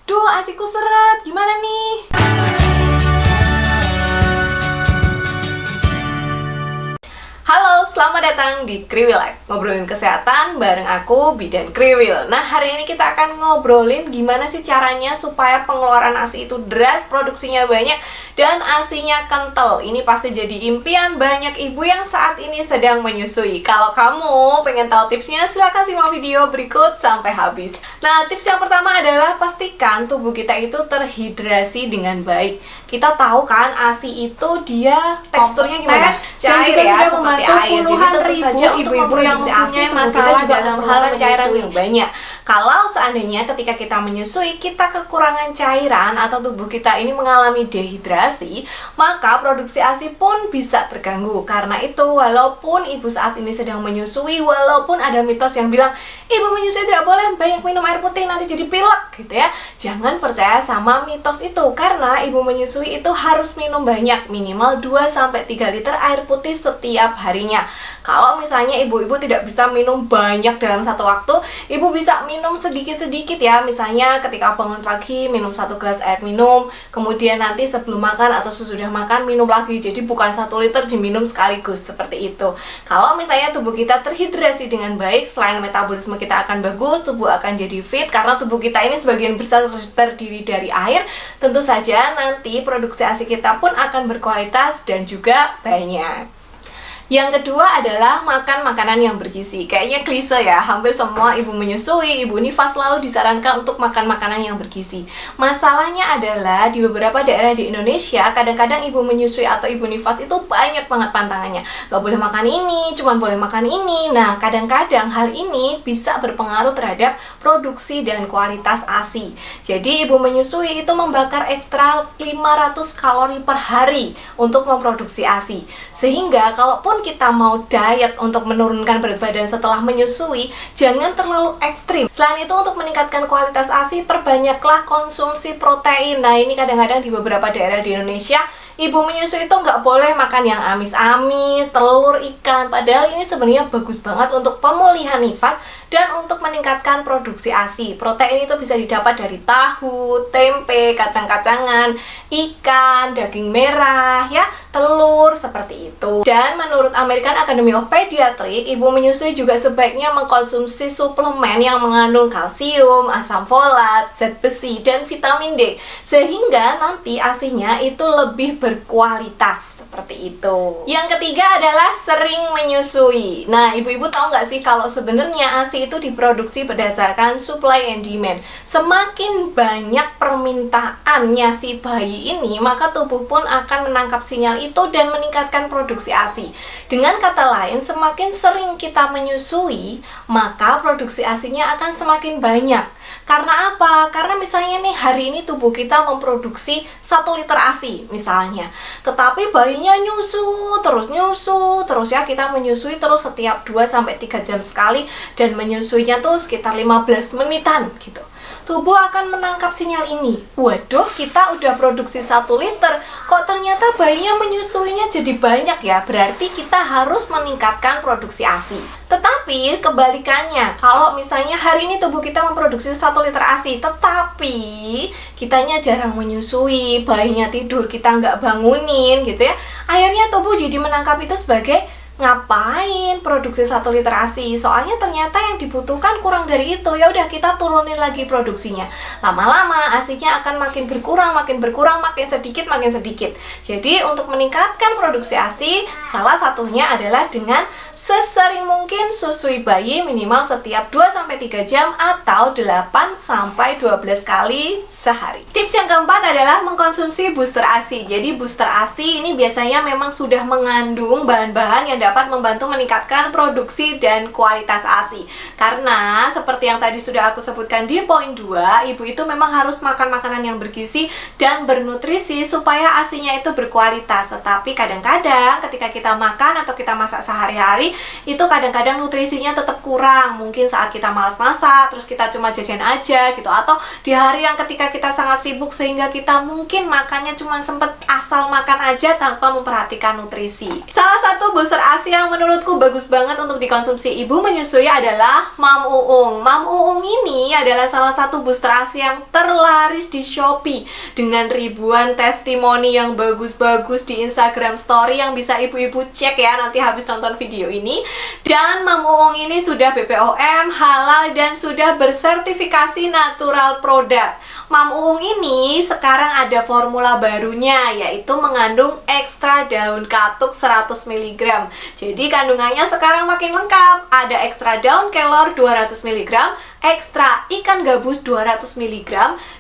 Duh, asiku seret, gimana nih? Halo, selamat datang di Kriwil Life. Ngobrolin kesehatan bareng aku, Bidan Kriwil. Nah, hari ini kita akan ngobrolin gimana sih caranya supaya pengeluaran ASI itu deras, produksinya banyak, dan ASINya kental. Ini pasti jadi impian banyak ibu yang saat ini sedang menyusui. Kalau kamu pengen tahu tipsnya, silahkan simak video berikut sampai habis. Nah, tips yang pertama adalah pastikan tubuh kita itu terhidrasi dengan baik. Kita tahu kan, ASI itu dia teksturnya gimana? Cair ya, seperti air. Jadi tentu saja ibu-ibu yang mempunyai masalah dalam hal cairan yang banyak. Kalau seandainya ketika kita menyusui, kita kekurangan cairan atau tubuh kita ini mengalami dehidrasi, maka produksi ASI pun bisa terganggu. Karena itu, walaupun ibu saat ini sedang menyusui, walaupun ada mitos yang bilang, ibu menyusui tidak boleh banyak minum air putih, nanti jadi pilek, gitu ya. Jangan percaya sama mitos itu, karena ibu menyusui itu harus minum banyak, minimal 2-3 liter air putih setiap harinya. Kalau misalnya ibu-ibu tidak bisa minum banyak dalam satu waktu, ibu bisa minum sedikit-sedikit ya. Misalnya ketika bangun pagi minum 1 gelas air minum, kemudian nanti sebelum makan atau sesudah makan minum lagi. Jadi bukan 1 liter diminum sekaligus, seperti itu. Kalau misalnya tubuh kita terhidrasi dengan baik, selain metabolisme kita akan bagus, tubuh akan jadi fit, karena tubuh kita ini sebagian besar terdiri dari air. Tentu saja nanti produksi ASI kita pun akan berkualitas dan juga banyak. Yang kedua adalah makan makanan yang bergizi. Kayaknya klise ya, hampir semua ibu menyusui, ibu nifas selalu disarankan untuk makan makanan yang bergizi. Masalahnya adalah di beberapa daerah di Indonesia, kadang-kadang ibu menyusui atau ibu nifas itu banyak banget pantangannya. Gak boleh makan ini, cuman boleh makan ini. Nah, kadang-kadang hal ini bisa berpengaruh terhadap produksi dan kualitas ASI. Jadi ibu menyusui itu membakar ekstra 500 kalori per hari untuk memproduksi ASI. Sehingga kalaupun kita mau diet untuk menurunkan berat badan setelah menyusui, jangan terlalu ekstrim. Selain itu, untuk meningkatkan kualitas ASI, perbanyaklah konsumsi protein. Nah, ini kadang-kadang di beberapa daerah di Indonesia, ibu menyusui itu nggak boleh makan yang amis-amis, telur, ikan. Padahal ini sebenarnya bagus banget untuk pemulihan nifas dan untuk meningkatkan produksi ASI. Protein itu bisa didapat dari tahu, tempe, kacang-kacangan, ikan, daging merah, ya, telur, seperti itu. Dan menurut American Academy of Pediatrics, ibu menyusui juga sebaiknya mengkonsumsi suplemen yang mengandung kalsium, asam folat, zat besi, dan vitamin D, sehingga nanti ASINya itu lebih berkualitas, seperti itu. Yang ketiga adalah sering menyusui. Nah, ibu-ibu tahu nggak sih kalau sebenarnya ASI itu diproduksi berdasarkan supply and demand. Semakin banyak permintaannya si bayi ini, maka tubuh pun akan menangkap sinyal itu dan meningkatkan produksi ASI. Dengan kata lain, semakin sering kita menyusui, maka produksi ASINya akan semakin banyak. Karena apa? Karena misalnya nih, hari ini tubuh kita memproduksi 1 liter ASI misalnya, tetapi bayinya nyusu terus ya, kita menyusui terus setiap 2-3 jam sekali, dan menyusuinya tuh sekitar 15 menitan gitu. Tubuh akan menangkap sinyal ini. Waduh, kita udah produksi 1 liter, kok ternyata bayinya menyusuinya jadi banyak ya. Berarti kita harus meningkatkan produksi ASI. Tetapi kebalikannya, kalau misalnya hari ini tubuh kita memproduksi 1 liter ASI, tetapi kitanya jarang menyusui, bayinya tidur, kita nggak bangunin gitu ya, akhirnya tubuh jadi menangkap itu sebagai ngapain produksi 1 liter ASI, soalnya ternyata yang dibutuhkan kurang dari itu. Ya udah, kita turunin lagi produksinya. Lama-lama ASINya akan makin berkurang, makin sedikit. Jadi untuk meningkatkan produksi ASI, salah satunya adalah dengan sesering mungkin susui bayi minimal setiap 2-3 jam atau 8-12 kali sehari. Tips yang keempat adalah mengkonsumsi booster ASI. Jadi booster ASI ini biasanya memang sudah mengandung bahan-bahan yang dapat membantu meningkatkan produksi dan kualitas ASI. Karena seperti yang tadi sudah aku sebutkan di poin 2, ibu itu memang harus makan makanan yang bergizi dan bernutrisi supaya ASINya itu berkualitas. Tetapi kadang-kadang ketika kita makan atau kita masak sehari-hari, itu kadang-kadang nutrisinya tetap kurang. Mungkin saat kita malas masak, terus kita cuma jajan aja gitu, atau di hari yang ketika kita sangat sibuk sehingga kita mungkin makannya cuma sempet asal makan aja tanpa memperhatikan nutrisi. Salah satu booster ASI yang menurutku bagus banget untuk dikonsumsi ibu menyusui adalah Mam Uung. Mam Uung ini adalah salah satu booster ASI yang terlaris di Shopee dengan ribuan testimoni yang bagus-bagus di Instagram Story yang bisa ibu-ibu cek ya nanti habis nonton video ini. Dan Mam Uung ini sudah BPOM, halal, dan sudah bersertifikasi natural product. Mam Uung ini sekarang ada formula barunya, yaitu mengandung ekstra daun katuk 100 mg. Jadi kandungannya sekarang makin lengkap. Ada ekstra daun kelor 200 mg, ekstra ikan gabus 200 mg,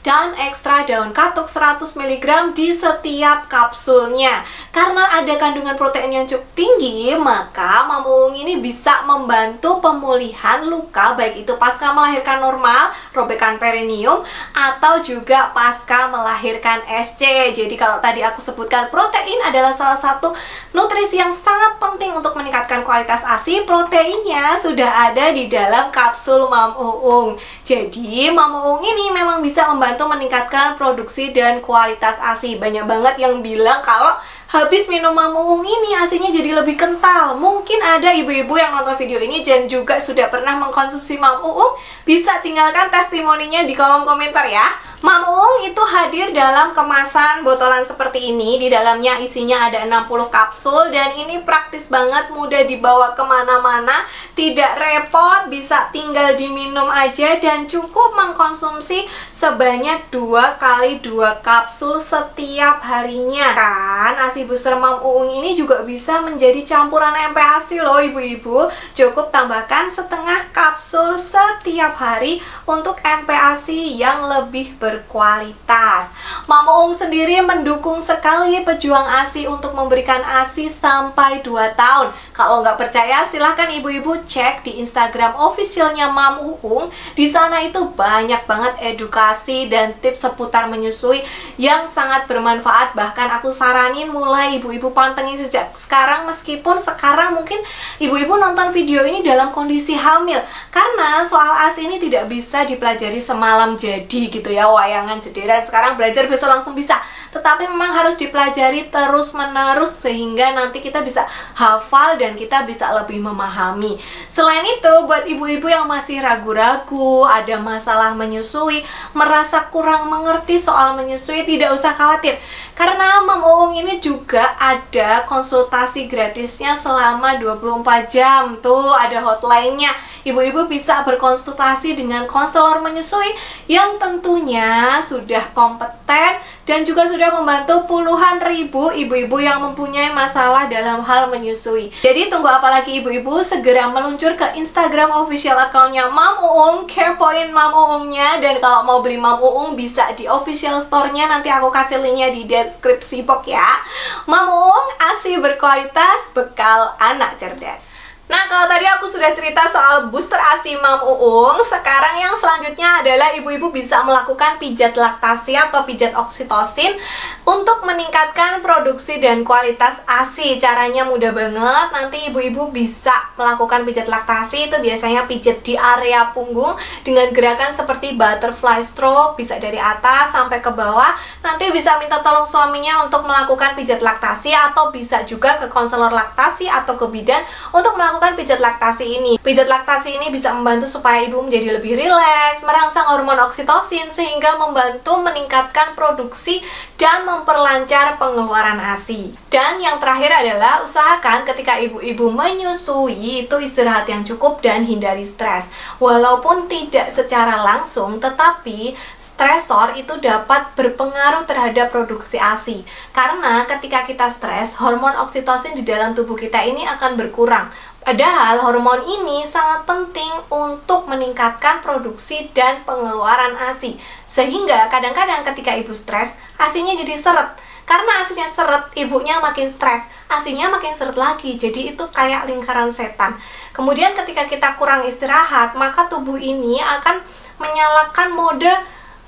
dan ekstra daun katuk 100 mg di setiap kapsulnya. Karena ada kandungan protein yang cukup tinggi, maka Mam Uung ini bisa membantu pemulihan luka, baik itu pasca melahirkan normal, robekan perineum, atau juga pasca melahirkan SC. Jadi kalau tadi aku sebutkan protein adalah salah satu nutrisi yang sangat penting untuk meningkatkan kualitas ASI, proteinnya sudah ada di dalam kapsul Mam Uung. Jadi Mam Uung ini memang bisa membantu meningkatkan produksi dan kualitas ASI. Banyak banget yang bilang kalau habis minum Mam Uung ini ASINya jadi lebih kental. Mungkin ada ibu-ibu yang nonton video ini dan juga sudah pernah mengkonsumsi Mam Uung. Bisa tinggalkan testimoninya di kolom komentar ya. Mam Uung itu hadir dalam kemasan botolan seperti ini. Di dalamnya isinya ada 60 kapsul dan ini praktis banget, mudah dibawa kemana-mana, tidak repot, bisa tinggal diminum aja dan cukup mengkonsumsi sebanyak 2 kali 2 kapsul setiap harinya. Kan ASI booster Mam Uung ini juga bisa menjadi campuran MPASI loh ibu-ibu. Cukup tambahkan setengah kapsul setiap hari untuk MPASI yang lebih berkualitas. Mam Uung sendiri mendukung sekali pejuang ASI untuk memberikan ASI sampai 2 tahun. Kalau nggak percaya silahkan ibu-ibu cek di Instagram officialnya Mam Uung. Di sana itu banyak banget edukasi dan tips seputar menyusui yang sangat bermanfaat. Bahkan aku saranin mulai ibu-ibu pantengin sejak sekarang, meskipun sekarang mungkin ibu-ibu nonton video ini dalam kondisi hamil. Karena soal ASI ini tidak bisa dipelajari semalam jadi gitu ya, wayangan jederan sekarang belajar besok langsung bisa. Tetapi memang harus dipelajari terus-menerus sehingga nanti kita bisa hafal dan kita bisa lebih memahami. Selain itu, buat ibu-ibu yang masih ragu-ragu, ada masalah menyusui, merasa kurang mengerti soal menyusui, tidak usah khawatir. Karena Mam Uung ini juga ada konsultasi gratisnya selama 24 jam. Tuh ada hotline-nya. Ibu-ibu bisa berkonsultasi dengan konselor menyusui yang tentunya sudah kompeten dan juga sudah membantu puluhan ribu ibu-ibu yang mempunyai masalah dalam hal menyusui. Jadi tunggu apa lagi ibu-ibu, segera meluncur ke Instagram official account-nya Mam Uung, kepoin Mam Uungnya, dan kalau mau beli Mam Uung bisa di official store-nya, nanti aku kasih linknya di deskripsi box ya. Mam Uung, ASI berkualitas, bekal anak cerdas. Nah, kalau tadi aku sudah cerita soal booster ASI Mam Uung, sekarang yang selanjutnya adalah ibu-ibu bisa melakukan pijat laktasi atau pijat oksitosin untuk meningkatkan produksi dan kualitas ASI. Caranya mudah banget, nanti ibu-ibu bisa melakukan pijat laktasi, itu biasanya pijat di area punggung dengan gerakan seperti butterfly stroke, bisa dari atas sampai ke bawah. Nanti bisa minta tolong suaminya untuk melakukan pijat laktasi, atau bisa juga ke konselor laktasi atau ke bidan untuk melakukan pijat laktasi ini. Pijat laktasi ini bisa membantu supaya ibu menjadi lebih rileks, merangsang hormon oksitosin sehingga membantu meningkatkan produksi dan memperlancar pengeluaran ASI. Dan yang terakhir adalah usahakan ketika ibu-ibu menyusui itu istirahat yang cukup dan hindari stres. Walaupun tidak secara langsung, tetapi stresor itu dapat berpengaruh terhadap produksi ASI. Karena ketika kita stres, hormon oksitosin di dalam tubuh kita ini akan berkurang. Padahal hormon ini sangat penting untuk meningkatkan produksi dan pengeluaran ASI. Sehingga kadang-kadang ketika ibu stres, ASINya jadi seret. Karena ASINya seret, ibunya makin stres, ASINya makin seret lagi. Jadi itu kayak lingkaran setan. Kemudian ketika kita kurang istirahat, maka tubuh ini akan menyalakan mode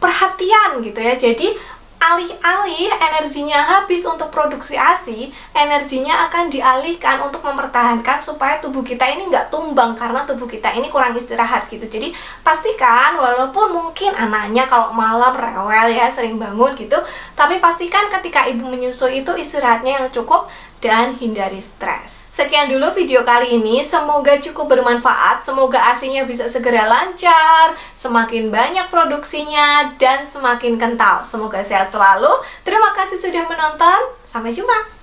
perhatian gitu ya. Jadi alih-alih energinya habis untuk produksi ASI, energinya akan dialihkan untuk mempertahankan supaya tubuh kita ini nggak tumbang karena tubuh kita ini kurang istirahat gitu. Jadi pastikan, walaupun mungkin anaknya kalau malam rewel ya, sering bangun gitu, tapi pastikan ketika ibu menyusui itu istirahatnya yang cukup dan hindari stres. Sekian dulu video kali ini, semoga cukup bermanfaat, semoga ASINya bisa segera lancar, semakin banyak produksinya, dan semakin kental. Semoga sehat selalu. Terima kasih sudah menonton, sampai jumpa.